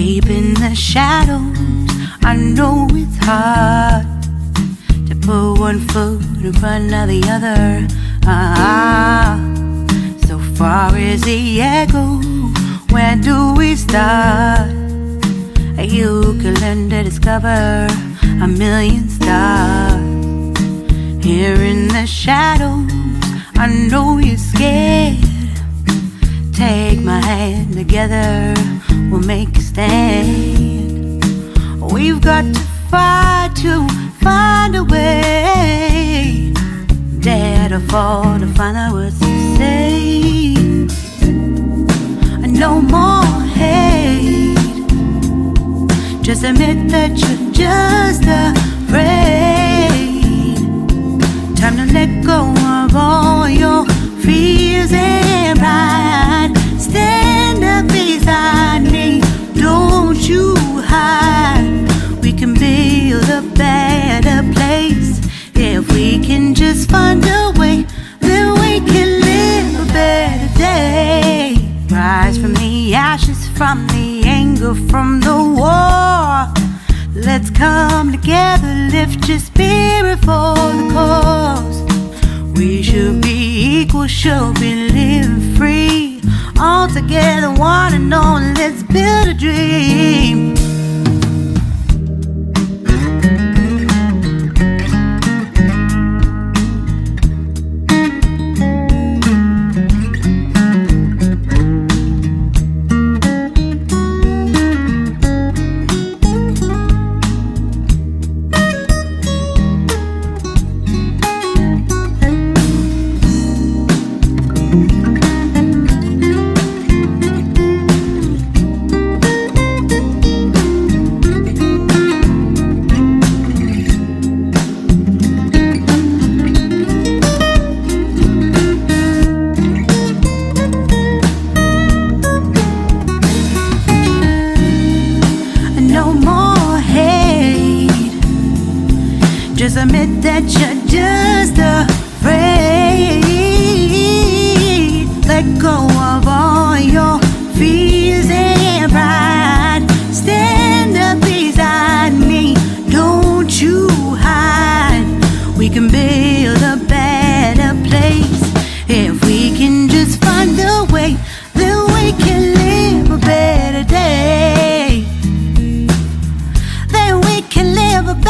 Deep in the shadows, I know it's hard to put one foot in front of the other. So far as the echo, where do we start? You can learn to discover a million stars. Here in the shadows, I know you're scared. Take my hand, together we'll make a stand. We've got to fight to find a way. Dare to fall to find out what to say. No more hate. Just admit that you're just afraid. Time to let go of all your fears and pride. Stand up beside me, don't you hide. We can build a better place. If we can just find a way, then we can live a better day. Rise from the ashes, from the anger, from the war. Let's come together, lift your spirit for the cause. We should be equal, should be living free. All together, one and all, let's build a dream. No more hate. Just admit that you're just